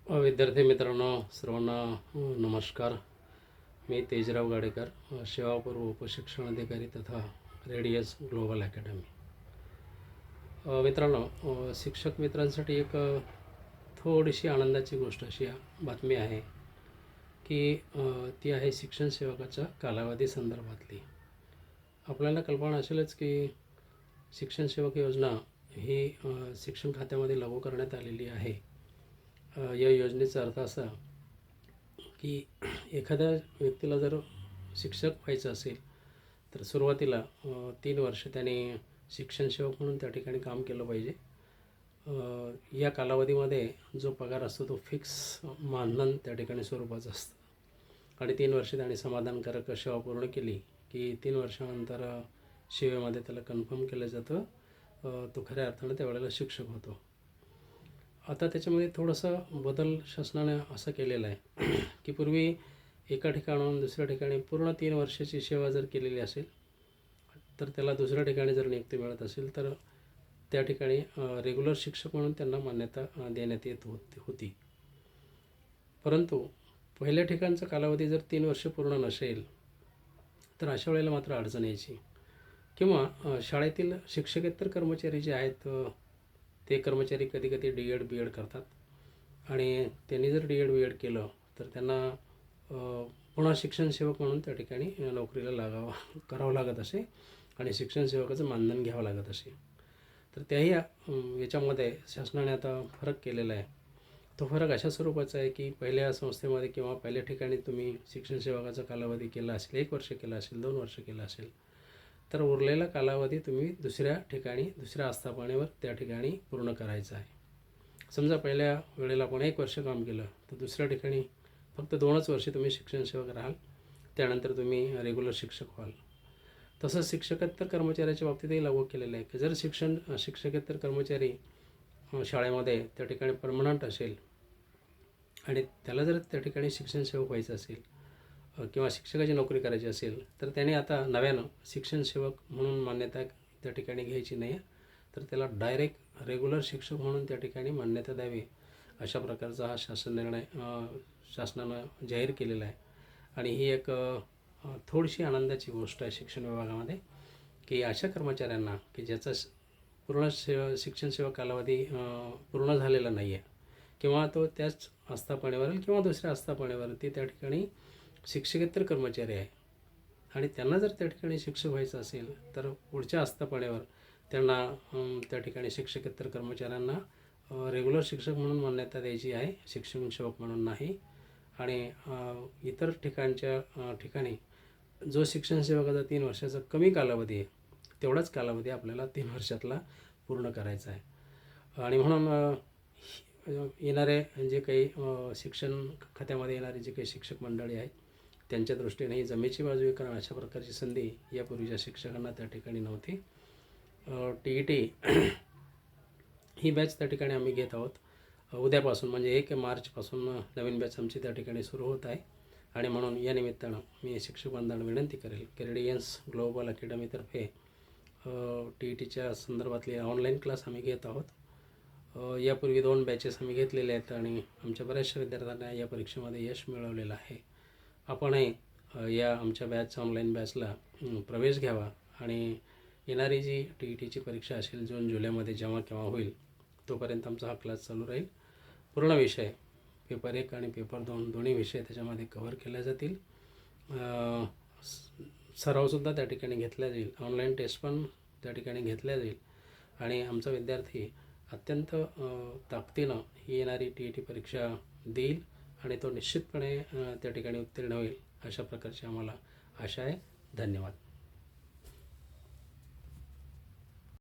विद्यार्थी मित्रांनो, सर्वांना नमस्कार. मी तेजराव गाडेकर, सेवापूर्व उपशिक्षण अधिकारी तथा रेडियस ग्लोबल अकॅडमी. मित्रांनो, शिक्षक मित्रांसाठी एक थोडीशी आनंदाची गोष्ट अशी बातमी आहे की ती आहे शिक्षण सेवकाच्या कालावधी संदर्भातली. आपल्याला कल्पना असेलच की शिक्षण सेवक योजना ही शिक्षण खात्यामध्ये लागू करण्यात आलेली आहे. या योजनेचा अर्थ असा की एखाद्या व्यक्तीला जर शिक्षक व्हायचं असेल तर सुरुवातीला 3 वर्ष त्याने शिक्षण सेवक म्हणून त्या ठिकाणी काम केलं पाहिजे. या कालावधीमध्ये जो पगार असतो तो फिक्स मानधन त्या ठिकाणी स्वरूपाचं असतं आणि 3 वर्ष त्याने समाधानकारक सेवा पूर्ण केली की 3 वर्षानंतर सेवेमध्ये त्याला कन्फर्म केलं जातं. तो खऱ्या अर्थानं त्यावेळेला शिक्षक होतो. आता त्याच्यामध्ये थोडंसं बदल शासनाने असं केलेला आहे की पूर्वी एका ठिकाणाहून दुसऱ्या ठिकाणी पूर्ण 3 वर्षाची सेवा जर केलेली असेल तर त्याला दुसऱ्या ठिकाणी जर नियुक्ती मिळत असेल तर त्या ठिकाणी रेग्युलर शिक्षक म्हणून त्यांना मान्यता देण्यात येत होती. परंतु पहिल्या ठिकाणचा कालावधी जर 3 वर्ष पूर्ण नसेल तर अशा वेळेला मात्र अडचण यायची. किंवा शाळेतील शिक्षकेतर कर्मचारी जे आहेत ते कर्मचारी कधी कधी डी.एड. बी.एड. करतात आणि त्यांनी जर डी.एड. बी.एड. केलं तर त्यांना पुन्हा शिक्षण सेवक म्हणून त्या ठिकाणी नोकरीला करावं लागत असे आणि शिक्षण सेवकाचं मानधन घ्यावं लागत असे. तर त्याही याच्यामध्ये शासनाने आता फरक केलेला आहे. तो फरक अशा स्वरूपाचा आहे की पहिल्या संस्थेमध्ये किंवा पहिल्या ठिकाणी तुम्ही शिक्षण सेवकाचा कालावधी केला असेल, 1 वर्ष केला असेल, 2 वर्ष केला असेल, तर उरलेला कालावधी तुम्ही दुसऱ्या ठिकाणी दुसऱ्या आस्थापनेवर त्या ठिकाणी पूर्ण करायचा आहे. समजा पहिल्या वेळेला आपण 1 वर्ष काम केलं तर दुसऱ्या ठिकाणी फक्त 2च वर्षे तुम्ही शिक्षण सेवक राहाल, त्यानंतर तुम्ही रेग्युलर शिक्षक व्हाल. तसंच शिक्षकेतर कर्मचाऱ्याच्या बाबतीतही लागू केलेलं आहे की जर शिक्षकेतर कर्मचारी शाळेमध्ये त्या ठिकाणी परमनंट असेल आणि त्याला जर त्या ठिकाणी शिक्षण सेवक व्हायचं असेल किंवा शिक्षकाची नोकरी करायची असेल तर त्याने आता नव्यानं शिक्षण सेवक म्हणून मान्यता त्या ठिकाणी घ्यायची नाही, तर त्याला डायरेक्ट रेग्युलर शिक्षक म्हणून त्या ठिकाणी मान्यता द्यावी अशा प्रकारचा हा शासनानं जाहीर केलेला आहे. आणि ही एक थोडीशी आनंदाची गोष्ट आहे शिक्षण विभागामध्ये की अशा कर्मचाऱ्यांना की ज्याचा पूर्ण शिक्षण सेवा कालावधी पूर्ण झालेला नाही आहे किंवा तो त्याच आस्थापनेवर किंवा दुसऱ्या आस्थापनेवरती त्या ठिकाणी शिक्षकेतर कर्मचारी आहे आणि त्यांना जर त्या ठिकाणी शिक्षक व्हायचं असेल तर पुढच्या आस्थापनेवर त्यांना त्या ठिकाणी शिक्षकेतर कर्मचाऱ्यांना रेग्युलर शिक्षक म्हणून मान्यता द्यायची आहे, शिक्षण सेवक म्हणून नाही. आणि इतर ठिकाणी जो शिक्षण सेवकाचा 3 वर्षाचा कमी कालावधी आहे तेवढाच कालावधी आपल्याला 3 वर्षातला पूर्ण करायचा आहे. आणि म्हणून येणारे जे काही शिक्षण खात्यामध्ये येणारे जे काही शिक्षक मंडळी आहेत त्यांच्या दृष्टीने ही जमेची बाजू आहे, कारण अशा प्रकारची संधी यापूर्वीच्या शिक्षकांना त्या ठिकाणी नव्हती. टी.ई.टी. ही बॅच त्या ठिकाणी आम्ही घेत आहोत. उद्यापासून म्हणजे 1 मार्चपासून नवीन बॅच आमची त्या ठिकाणी सुरू होत आहे. आणि म्हणून या निमित्तानं मी शिक्षक बांधवांना विनंती करेल की रेडियन्स ग्लोबल अकॅडमीतर्फे टी.ई.टीच्या संदर्भातले ऑनलाईन क्लास आम्ही घेत आहोत. यापूर्वी 2 बॅचेस आम्ही घेतलेले आहेत आणि आमच्या बऱ्याचशा विद्यार्थ्यांना या परीक्षेमध्ये यश मिळवलेलं आहे. आपणही या आमच्या ऑनलाईन बॅचला प्रवेश घ्यावा आणि येणारी जी टी.ई.टीची परीक्षा असेल जून जुलैमध्ये जेव्हा केव्हा होईल तोपर्यंत आमचा हा क्लास चालू राहील. पूर्ण विषय पेपर 1 आणि पेपर 2 दोन्ही विषय त्याच्यामध्ये कव्हर केले जातील. सरावसुद्धा त्या ठिकाणी घेतला जाईल, ऑनलाईन टेस्ट पण त्या ठिकाणी घेतल्या जाईल आणि आमचा विद्यार्थी अत्यंत ताकदीनं ही येणारी टी.ई.टी परीक्षा देईल आणि तो निश्चितपणे त्या ठिकाणी उत्तीर्ण होईल अशा प्रकारची आम्हाला आशा आहे. धन्यवाद.